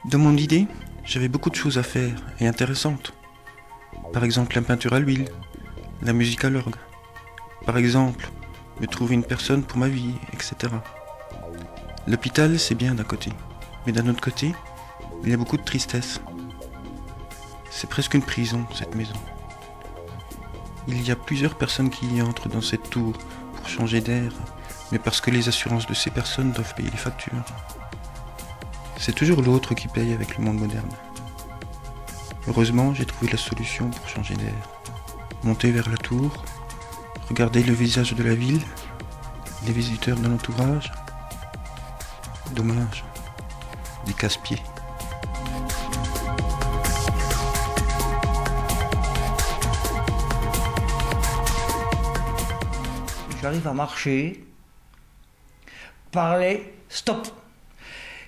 Dans mon idée, j'avais beaucoup de choses à faire et intéressantes. Par exemple, la peinture à l'huile, la musique à l'orgue. Par exemple, me trouver une personne pour ma vie, etc. L'hôpital, c'est bien d'un côté, mais d'un autre côté, il y a beaucoup de tristesse. C'est presque une prison, cette maison. Il y a plusieurs personnes qui y entrent dans cette tour pour changer d'air, mais parce que les assurances de ces personnes doivent payer les factures. C'est toujours l'autre qui paye avec le monde moderne. Heureusement, j'ai trouvé la solution pour changer d'air. Monter vers la tour, regarder le visage de la ville, les visiteurs de l'entourage. Dommage, des casse-pieds. J'arrive à marcher, parler, stop.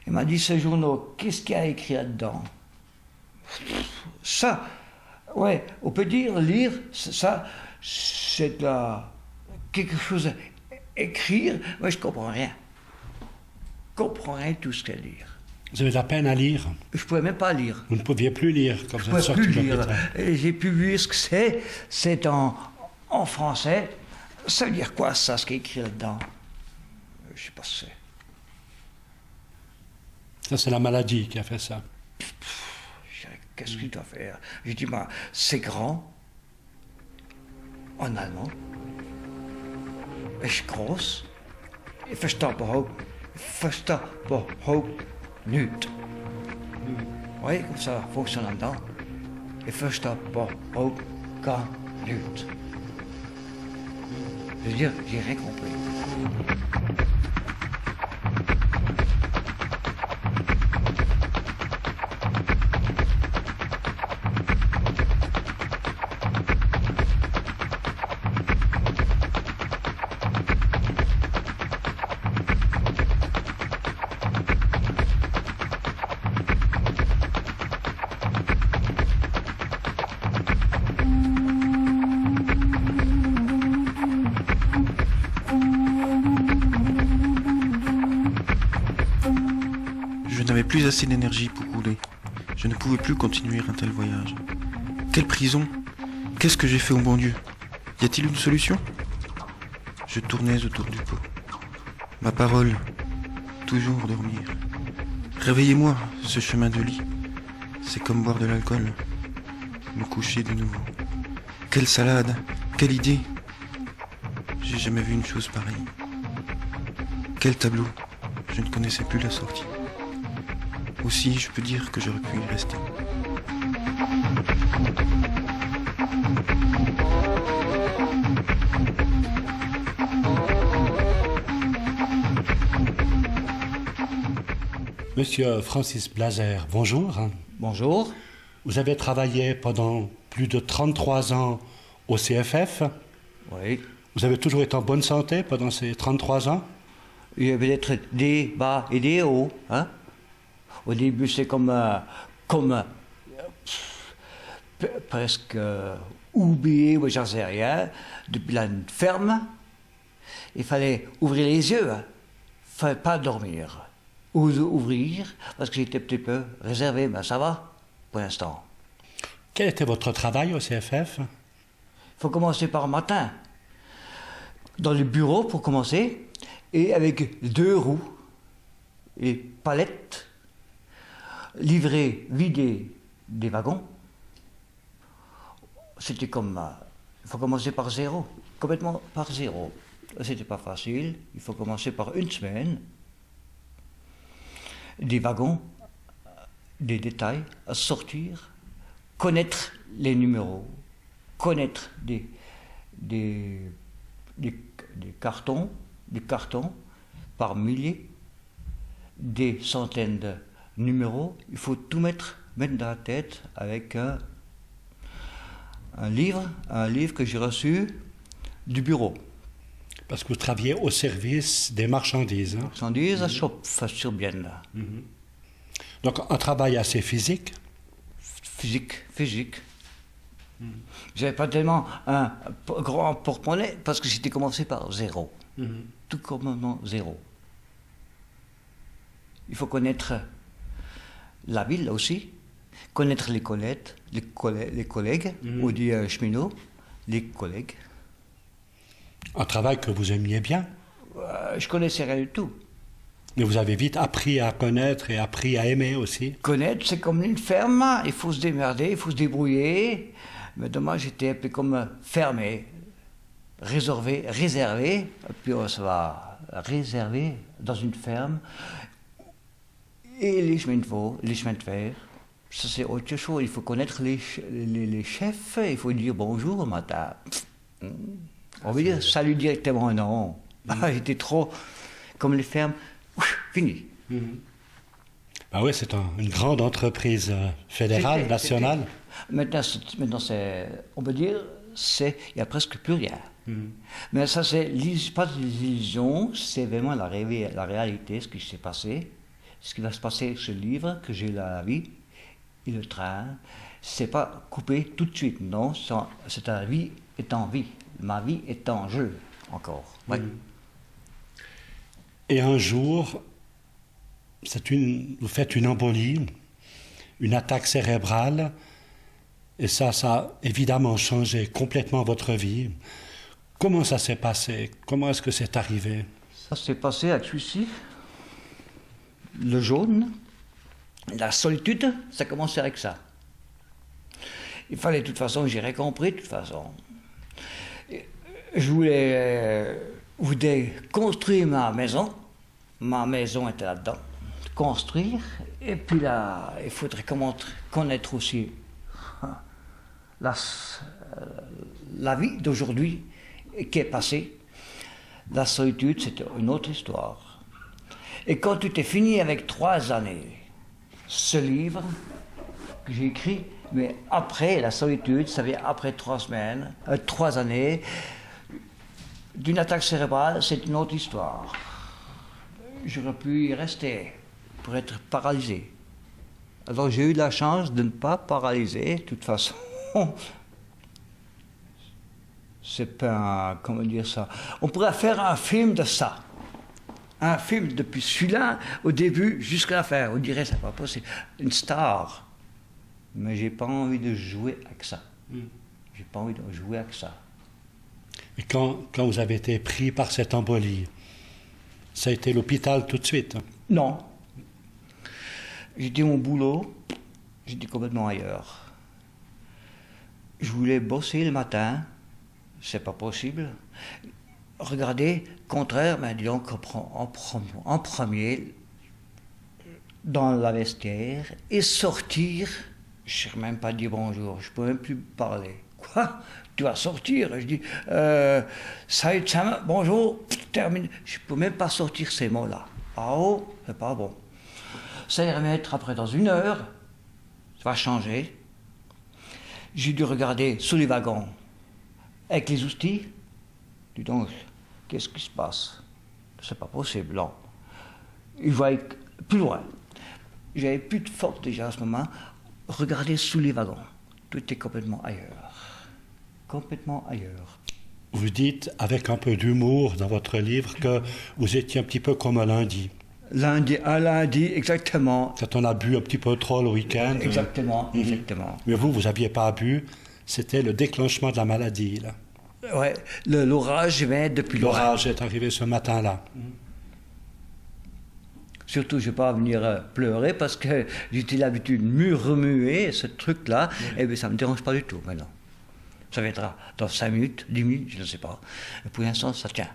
Il m'a dit, ce journal, qu'est-ce qu'il y a écrit là-dedans? Ça, ouais, on peut dire, lire, ça, c'est quelque chose à écrire. Moi, je comprends rien. Je comprends rien de tout ce qu'il y a à lire. Vous avez de la peine à lire? Je ne pouvais même pas lire. Vous ne pouviez plus lire quand vous êtes Je sorti ne de pouvais plus lire. l'hôpital. Et j'ai pu lire ce que c'est. C'est en français. Ça veut dire quoi, ça, ce qui est écrit là-dedans? Je ne sais pas ce que c'est. Ça, c'est la maladie qui a fait ça. Qu'est-ce qu'il doit faire? J'ai dit, bah, c'est grand, en allemand, ist groß, ich verstehe überhaupt nichts. Oui, comme ça fonctionne en dedans. Ich verstehe überhaupt gar nichts. Je veux dire, j'ai rien compris. Je n'avais plus assez d'énergie pour rouler. Je ne pouvais plus continuer un tel voyage. Quelle prison? Qu'est-ce que j'ai fait au bon Dieu? Y a-t-il une solution? Je tournais autour du pot. Ma parole, toujours dormir. Réveillez-moi, ce chemin de lit. C'est comme boire de l'alcool. Me coucher de nouveau. Quelle salade, quelle idée. J'ai jamais vu une chose pareille. Quel tableau. Je ne connaissais plus la sortie. Aussi, je peux dire que j'aurais pu y rester. Monsieur Francis Blaser, bonjour. Bonjour. Vous avez travaillé pendant plus de 33 ans au CFF. Oui. Vous avez toujours été en bonne santé pendant ces 33 ans? Il y avait peut-être des bas et des hauts. Hein? Au début, c'est comme presque oublié, ou j'en sais rien, depuis la ferme. Il fallait ouvrir les yeux. Il ne fallait pas dormir. Ou ouvrir, parce que j'étais un petit peu réservé, mais ça va pour l'instant. Quel était votre travail au CFF? Il faut commencer par le matin. Dans le bureau, pour commencer, et avec 2 roues et palettes, livrer, vider des wagons. C'était comme... il faut commencer par zéro, complètement par zéro. C'était pas facile, il faut commencer par une semaine. Des wagons, des détails à sortir, connaître les numéros, connaître des cartons par milliers, des centaines de numéros. Il faut tout mettre dans la tête avec un livre que j'ai reçu du bureau. Parce que vous travaillez au service des marchandises. Hein? Marchandises à Schopf-sur-Bienne. Donc un travail assez physique. Physique. J'avais pas tellement un grand porte-monnaie parce que j'étais commencé par zéro. Tout complètement zéro. Il faut connaître la ville aussi, connaître les collègues, on dit cheminots, les collègues. Un travail que vous aimiez bien. Je connaissais rien du tout. Mais vous avez vite appris à connaître et appris à aimer aussi. Connaître, c'est comme une ferme, il faut se démerder, il faut se débrouiller. Mais dommage, j'étais un peu comme fermé, réservé, et puis on se va réserver dans une ferme. Et les chemins de fer, ça c'est autre chose. Il faut connaître les chefs, il faut dire bonjour au matin. On veut dire salut directement, non. J'étais trop comme les fermes. Fini. Ah oui, c'est une grande entreprise fédérale, nationale. Maintenant, on peut dire, il n'y a presque plus rien. Mais ça, c'est pas des illusions, c'est vraiment la réalité, ce qui s'est passé, ce qui va se passer avec ce livre, que j'ai la vie et le train. C'est pas coupé tout de suite, non, c'est la vie est en vie. Ma vie est en jeu, encore. Ouais. Et un jour, vous faites une embolie, une attaque cérébrale, et ça a évidemment changé complètement votre vie. Comment ça s'est passé? Comment est-ce que c'est arrivé? Ça s'est passé avec celui-ci, le jaune, la solitude, ça commençait avec ça. Il fallait de toute façon, j'ai compris de toute façon. Je voulais construire ma maison. Ma maison était là-dedans. Construire. Et puis là, il faudrait connaître aussi la vie d'aujourd'hui qui est passée. La solitude, c'était une autre histoire. Et quand tu t'es fini avec 3 années, ce livre que j'ai écrit, mais après la solitude, ça vient après 3 semaines, 3 années, d'une attaque cérébrale, c'est une autre histoire. J'aurais pu y rester pour être paralysé. Alors j'ai eu la chance de ne pas paralyser, de toute façon. C'est pas, comment dire ça, on pourrait faire un film de ça. Un film depuis celui-là, au début jusqu'à la fin. On dirait, c'est pas possible. Une star. Mais j'ai pas envie de jouer avec ça. J'ai pas envie de jouer avec ça. Et quand vous avez été pris par cette embolie, ça a été l'hôpital tout de suite? Non. J'ai dit mon boulot, j'étais complètement ailleurs. Je voulais bosser le matin, c'est pas possible. Regardez, contraire, mais dis donc en premier, dans la vestiaire, et sortir, je ne sais même pas dire bonjour, je ne peux même plus parler. Quoi? Tu vas sortir? Je dis, salut, bonjour, termine. Je ne peux même pas sortir ces mots-là. Ah oh, c'est pas bon. Ça ira remettre après dans 1 heure, ça va changer. J'ai dû regarder sous les wagons, avec les outils. Dis donc, qu'est-ce qui se passe? C'est pas possible, non. Il voyait plus loin. J'avais plus de force déjà à ce moment. Regardez sous les wagons. Tout était complètement ailleurs. Complètement ailleurs. Vous dites, avec un peu d'humour dans votre livre, que vous étiez un petit peu comme un lundi. Un lundi, exactement. Quand on a bu un petit peu trop le week-end. Exactement, exactement. Mais vous n'aviez pas bu. C'était le déclenchement de la maladie, là. Ouais, l'orage vient depuis l'orage est arrivé ce matin-là. Surtout, je ne vais pas venir pleurer parce que j'ai l'habitude de remuer ce truc-là, et bien ça ne me dérange pas du tout maintenant. Ça viendra dans 5 minutes, 10 minutes, je ne sais pas. Et pour l'instant, ça tient.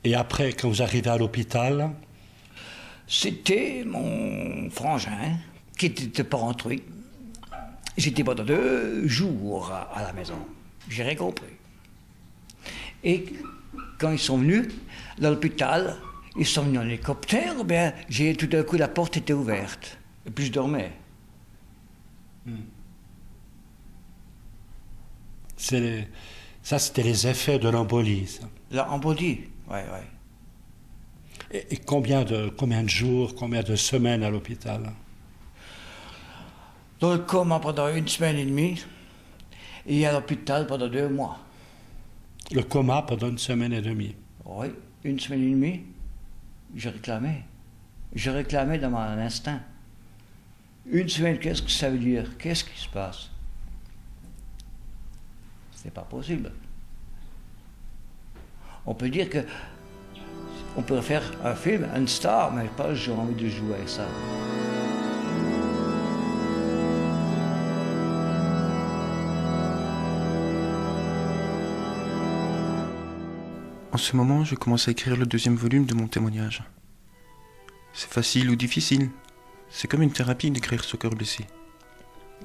Et après, quand vous arrivez à l'hôpital? C'était mon frangin qui était pas rentré. J'étais pendant 2 jours à la maison. J'ai rien compris. Et quand ils sont venus dans l'hôpital, ils sont venus en hélicoptère, bien, tout d'un coup, la porte était ouverte. Et puis je dormais. Ça, c'était les effets de l'embolie, ça. L'embolie, oui. Et combien de jours, combien de semaines à l'hôpital? Dans le coma pendant 1 semaine et demie, et à l'hôpital pendant 2 mois. Le coma pendant 1 semaine et demie? Oui, 1 semaine et demie, je réclamais. Je réclamais dans mon instinct. Une semaine, qu'est-ce que ça veut dire? Qu'est-ce qui se passe? C'est pas possible. On peut dire que on peut faire un film, une star, mais pas j'ai envie de jouer avec ça. En ce moment, je commence à écrire le deuxième volume de mon témoignage. C'est facile ou difficile. C'est comme une thérapie d'écrire ce cœur blessé.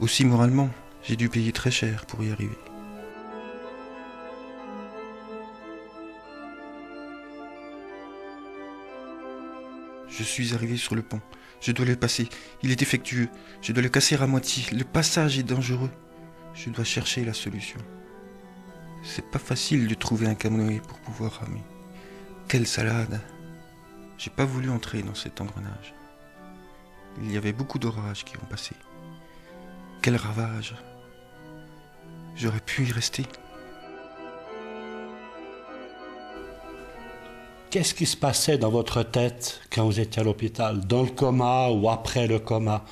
Aussi moralement, j'ai dû payer très cher pour y arriver. Je suis arrivé sur le pont. Je dois le passer. Il est défectueux. Je dois le casser à moitié. Le passage est dangereux. Je dois chercher la solution. C'est pas facile de trouver un canoë pour pouvoir ramer. Quelle salade! J'ai pas voulu entrer dans cet engrenage. Il y avait beaucoup d'orages qui ont passé. Quel ravage! J'aurais pu y rester. Qu'est-ce qui se passait dans votre tête quand vous étiez à l'hôpital, dans le coma ou après le coma?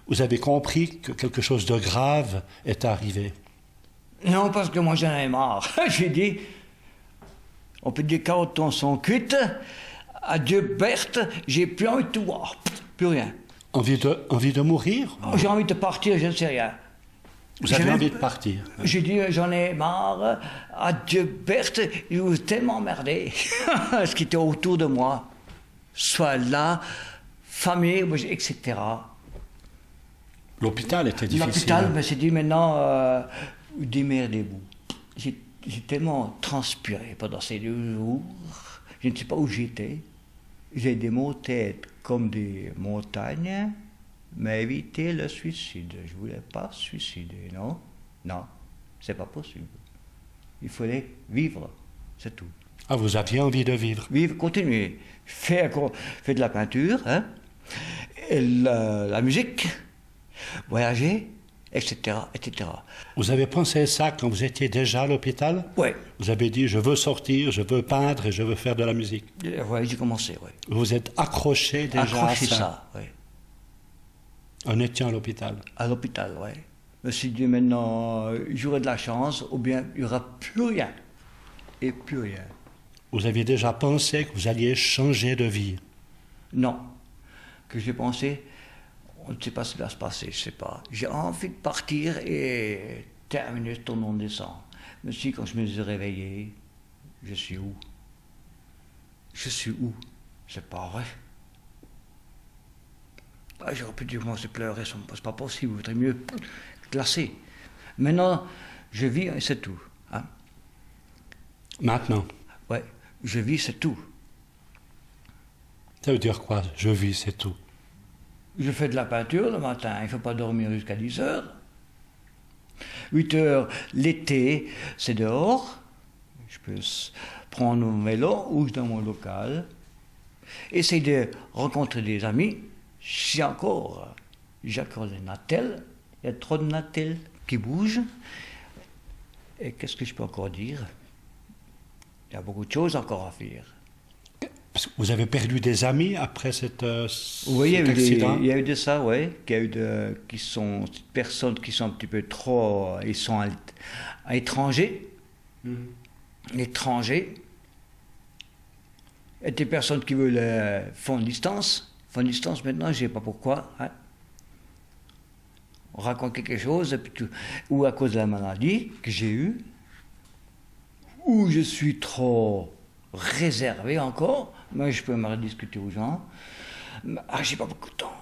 Vous avez compris que quelque chose de grave est arrivé? Non, parce que moi j'en avais marre. J'ai dit, on peut dire quand on s'en quitte, adieu Berthe, j'ai plus envie de tout voir, plus rien. Envie de mourir? J'ai envie de partir, je ne sais rien. Vous avez envie de partir? J'ai dit, j'en ai marre, adieu Berthe, je vous ai tellement emmerdé. Ce qui était autour de moi, soit là, famille, etc. L'hôpital était difficile. L'hôpital, mais c'est dit maintenant, démerdez-vous. J'ai tellement transpiré pendant ces 2 jours, je ne sais pas où j'étais. J'ai des maux de tête comme des montagnes, mais éviter le suicide. Je ne voulais pas suicider, non? Non, c'est pas possible. Il fallait vivre, c'est tout. Ah, vous aviez envie de vivre? Vivre, continuer. Faire de la peinture, hein? Et la musique, voyager, etc., etc. Vous avez pensé ça quand vous étiez déjà à l'hôpital? Oui. Vous avez dit, je veux sortir, je veux peindre et je veux faire de la musique. Oui, j'ai commencé, oui. Vous vous êtes accroché déjà à ça? Oui. En étant à l'hôpital? À l'hôpital, oui. Je me suis dit maintenant, j'aurai de la chance, ou bien il n'y aura plus rien. Et plus rien. Vous aviez déjà pensé que vous alliez changer de vie? Non. Que j'ai pensé, on ne sait pas ce qui va se passer, je ne sais pas. J'ai envie de partir et terminer ce tournant des sangs. Mais si, quand je me suis réveillé, je suis où? Je suis où? C'est pas vrai. Ah, j'aurais pu dire, moi, c'est pleurer, c'est pas possible, il vaudrait mieux classer. Maintenant, je vis et c'est tout. Hein? Maintenant? Oui, je vis, c'est tout. Ça veut dire quoi, je vis, c'est tout? Je fais de la peinture le matin, il ne faut pas dormir jusqu'à 10 heures. 8 heures, l'été, c'est dehors. Je peux prendre mon vélo ou dans mon local. Essayer de rencontrer des amis. J'ai encore les natels. Il y a trop de natels qui bougent. Et qu'est-ce que je peux encore dire? Il y a beaucoup de choses encore à faire. Parce que vous avez perdu des amis après cet oui, accident? Il y a eu de ça, oui. Qui sont des personnes qui sont un petit peu trop... Ils sont à l'étranger. L'étranger. Et des personnes qui veulent font distance. Font distance maintenant, je ne sais pas pourquoi. Hein. On raconte quelque chose, et puis tout. Ou à cause de la maladie que j'ai eue. Ou je suis trop réservé encore. Moi, je peux me rediscuter aux gens. Ah, j'ai pas beaucoup de temps.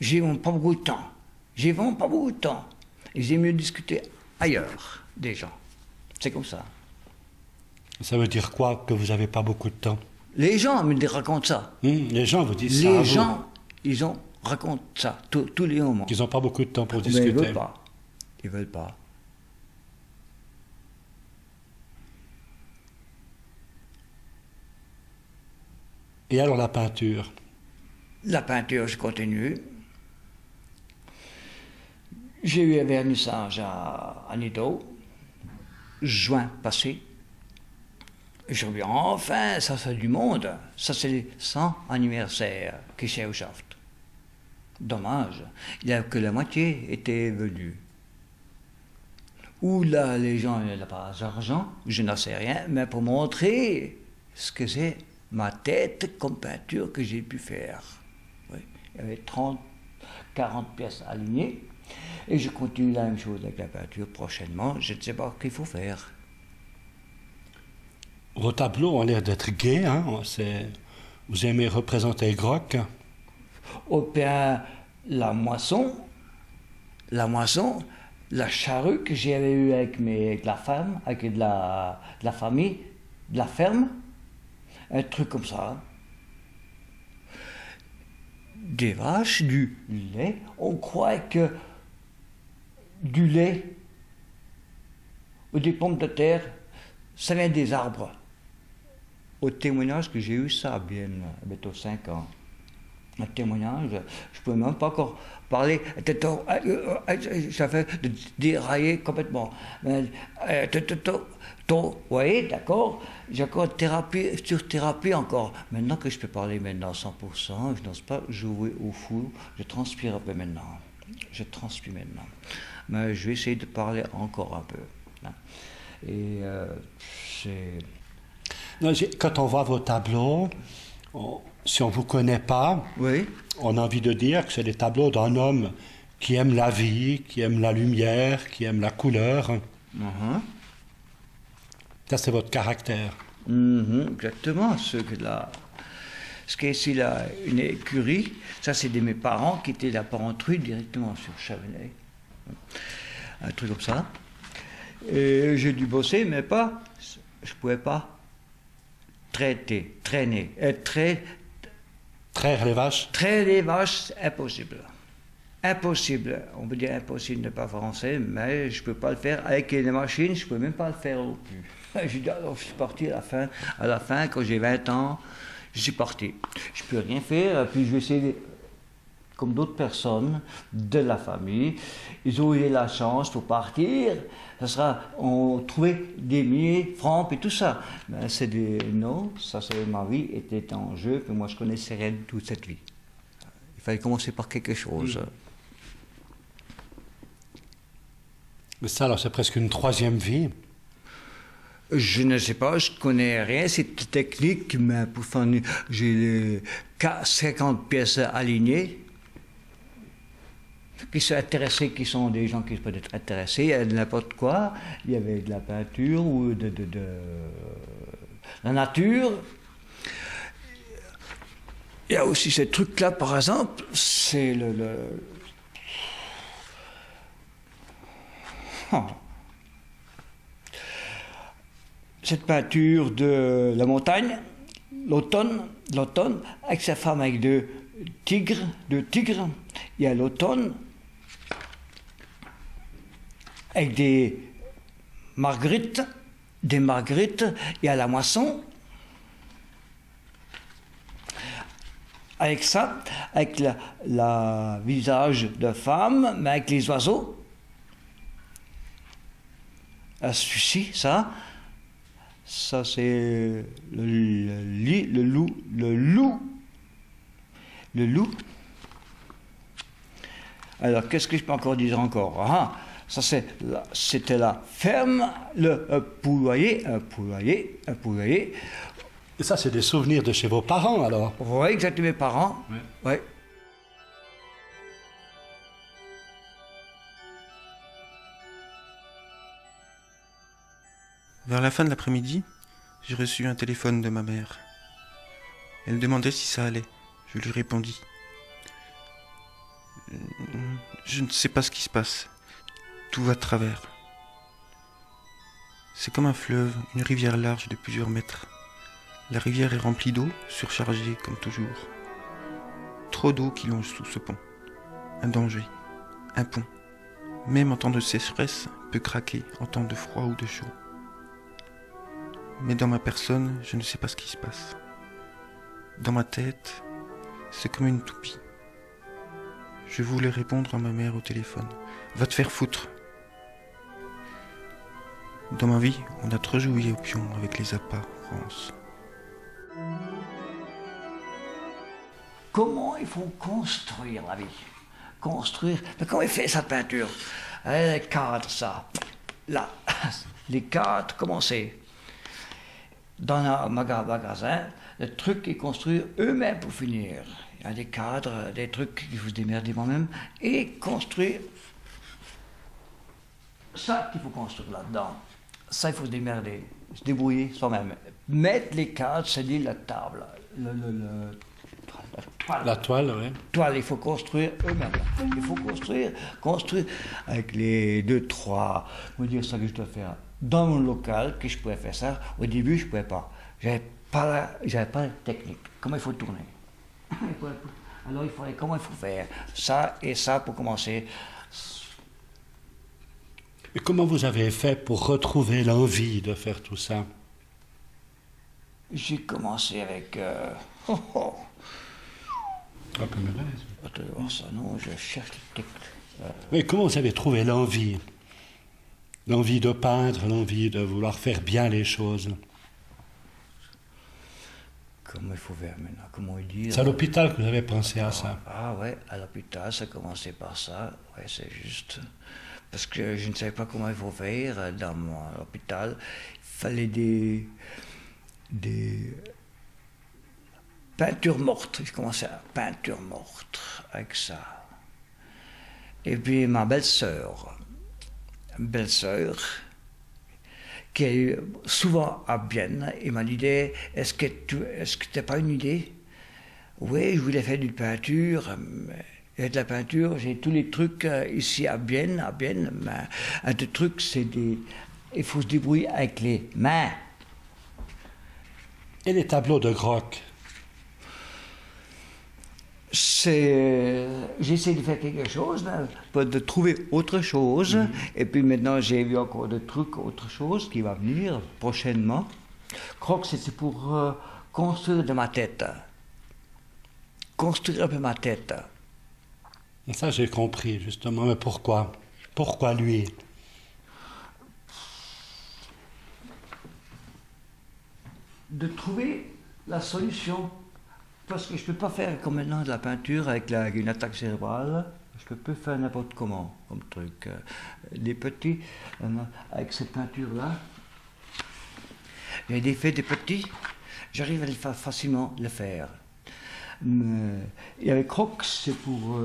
J'ai vraiment pas beaucoup de temps. J'ai vraiment pas beaucoup de temps. Et j'ai mieux discuter ailleurs des gens. C'est comme ça. Ça veut dire quoi, que vous n'avez pas beaucoup de temps? Les gens me racontent ça. Les gens vous disent ça. Les gens, racontent ça tous les moments. Ils n'ont pas beaucoup de temps pour Mais discuter. ils veulent pas. Ils veulent pas. Et alors la peinture? La peinture, je continue. J'ai eu un vernissage à Nido, juin passé. Je me dis, enfin, ça c'est du monde. Ça c'est le 100 anniversaire que j'ai au Shaft. Dommage. Il n'y a que la moitié était venue. Ou là, les gens n'ont pas d'argent, je n'en sais rien, mais pour montrer ce que c'est ma tête comme peinture que j'ai pu faire. Oui. Il y avait 30, 40 pièces alignées, et je continue la même chose avec la peinture prochainement. Je ne sais pas ce qu'il faut faire. Vos tableaux ont l'air d'être gais, hein? Vous aimez représenter Groc? Au bien, la moisson, la charrue que j'avais eue avec la femme, avec de la famille, de la ferme, un truc comme ça. Des vaches, du lait, on croit que du lait ou des pommes de terre, ça vient des arbres. Au témoignage que j'ai eu ça, bientôt 5 ans. Un témoignage, je ne pouvais même pas encore parler. J'avais déraillé complètement. Oui, d'accord. J'ai encore sur thérapie encore. Maintenant que je peux parler maintenant 100%, je n'ose pas jouer au fou. Je transpire un peu maintenant. Je transpire maintenant. Mais je vais essayer de parler encore un peu. Et c'est... Non, quand on voit vos tableaux, si on ne vous connaît pas, oui. On a envie de dire que c'est des tableaux d'un homme qui aime la vie, qui aime la lumière, qui aime la couleur. Ça, c'est votre caractère. Exactement. Ce qui est ici, là, une écurie, ça, c'est de mes parents qui étaient la parenterie directement sur Chavenay. Un truc comme ça. Et j'ai dû bosser, mais pas. Je ne pouvais pas traîner, Traire les vaches? Traire les vaches, impossible. Impossible. On peut dire impossible de ne pas français, mais je ne peux pas le faire avec les machines, je ne peux même pas le faire non plus. Je suis parti à la fin, quand j'ai 20 ans, je suis parti. Je ne peux rien faire, puis je vais essayer, comme d'autres personnes de la famille, ils ont eu la chance pour partir, on trouvait des milliers de francs et tout ça. Mais non, ça c'est ma vie était en jeu, puis moi je connaissais rien de toute cette vie. Il fallait commencer par quelque chose. Mais ça alors c'est presque une troisième vie. Je ne sais pas, je connais rien, c'est technique, mais pour faire, j'ai les 50 pièces alignées. Qui sont intéressés, qui sont des gens qui peuvent être intéressés, il y a de n'importe quoi, il y avait de la peinture ou de la nature. Il y a aussi ces trucs-là, par exemple, c'est cette peinture de la montagne, l'automne, avec sa femme avec deux tigres. Il y a l'automne, avec des marguerites, il y a la moisson. Avec ça, avec la visage de femme, mais avec les oiseaux. Celui-ci, ça c'est le loup. Alors, qu'est-ce que je peux encore dire encore? Ça c'était la ferme, le poulailler. Et ça, c'est des souvenirs de chez vos parents, alors? Oui, exactement, mes parents. Oui. Ouais. Vers la fin de l'après-midi, j'ai reçu un téléphone de ma mère. Elle demandait si ça allait. Je lui répondis. Je ne sais pas ce qui se passe. Tout va de travers. C'est comme un fleuve, une rivière large de plusieurs mètres. La rivière est remplie d'eau, surchargée comme toujours. Trop d'eau qui longe sous ce pont. Un danger. Un pont. Même en temps de sécheresse, peut craquer en temps de froid ou de chaud. Mais dans ma personne, je ne sais pas ce qui se passe. Dans ma tête, c'est comme une toupie. Je voulais répondre à ma mère au téléphone. Va te faire foutre. Dans ma vie, on a trop joué au pion avec les apparences. Comment il faut construire la vie? construire. Mais comment il fait sa peinture? Les cadres, ça. Là, les cadres, comment c'est? Dans un magasin, les trucs qu'ils construisent eux-mêmes pour finir. Il y a des cadres, des trucs qu'il faut se démerder moi-même et construire. Ça qu'il faut construire là-dedans. Ça, il faut se démerder, se débrouiller soi-même. Mettre les cadres, c'est-à-dire la table, La toile, oui. Toile, il faut construire eux-mêmes. Il faut construire avec les 2, 3, comment dire ça que je dois faire. Dans mon local, que je pouvais faire ça, au début, je ne pouvais pas. J'avais pas la technique. Comment il faut tourner. Alors, comment il faut faire ça et ça pour commencer. Et comment vous avez fait pour retrouver l'envie de faire tout ça? J'ai commencé avec... Attends, ça, non, je cherche le texte. Mais comment vous avez trouvé l'envie? L'envie de peindre, l'envie de vouloir faire bien les choses. Comment il faut faire maintenant? Comment dire? C'est à l'hôpital que vous avez pensé à ça. Ah ouais, à l'hôpital, ça a commencé par ça. Ouais, c'est juste. Parce que je ne savais pas comment il faut faire dans l'hôpital. Il fallait des peintures mortes. J'ai commencé à peinture morte avec ça. Et puis ma belle-sœur, qui est souvent à Bienne, il m'a dit, est-ce que tu n'as pas une idée? Oui, je voulais faire d'une peinture. Et de la peinture, j'ai tous les trucs ici à Bienne, mais un des trucs, il faut se débrouiller avec les mains. Et les tableaux de Grock? J'essaie de faire quelque chose, de trouver autre chose. Et puis maintenant, j'ai vu encore des trucs, autre chose qui va venir prochainement. Grock, c'est pour construire de ma tête. Construire un peu ma tête. Ça, j'ai compris, justement. Mais pourquoi? Pourquoi lui? De trouver la solution. Parce que je ne peux pas faire comme maintenant de la peinture avec une attaque cérébrale. Je peux faire n'importe comment, comme truc. Les petits, avec cette peinture-là, j'ai des faits des petits, j'arrive à facilement le faire. Et avec Grock, c'est pour...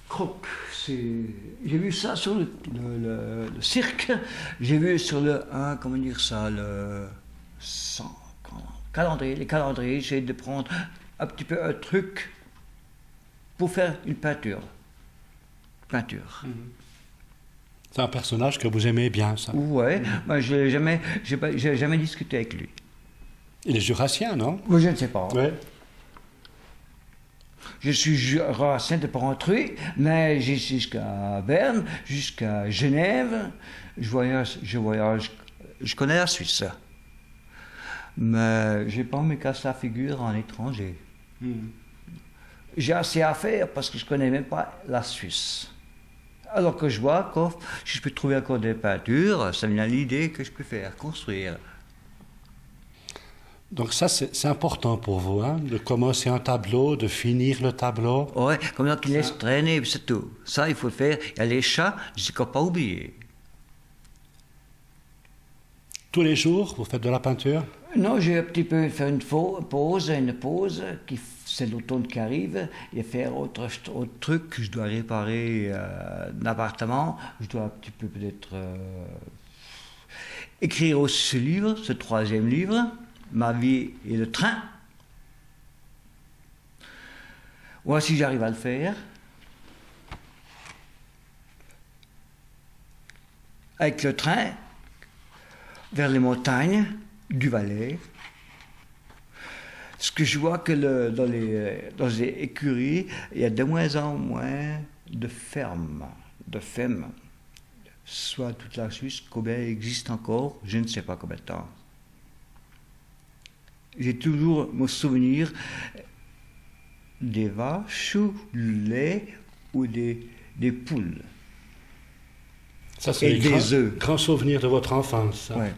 Grock, j'ai vu ça sur le cirque, j'ai vu sur comment dire ça, les calendriers, j'ai de prendre un petit peu un truc pour faire une peinture. C'est un personnage que vous aimez bien, ça? Ouais, moi j'ai jamais discuté avec lui. Il est jurassien, non? Moi je ne sais pas. Ouais. Je suis jurassien de Porrentruy, mais j'ai jusqu'à Berne, jusqu'à Genève. Je voyage, je connais la Suisse. Mais j'ai pas me casser la figure en étranger. J'ai assez à faire parce que je connais même pas la Suisse. Alors que je vois que si je peux trouver encore des peintures, ça me vient l'idée que je peux faire, construire. Donc ça, c'est important pour vous, hein, de commencer un tableau, de finir le tableau. Ouais, comme ça qu'il laisse traîner, c'est tout. Ça, il faut le faire. Il y a les chats, je ne pas oublier. Tous les jours, vous faites de la peinture? Non, j'ai un petit peu fait une pause, c'est l'automne qui arrive, et faire autre truc. Je dois réparer un appartement, je dois un petit peu peut-être écrire aussi ce livre, ce 3e livre, Ma vie et le train. Voici si j'arrive à le faire. Avec le train, vers les montagnes du Valais. Ce que je vois que dans les écuries, il y a de moins en moins de fermes, soit toute la Suisse, combien existe encore, je ne sais pas combien de temps. J'ai toujours mon souvenir des vaches, du lait ou des poules. Ça, c'est les grands souvenirs de votre enfance. Ça. Ouais.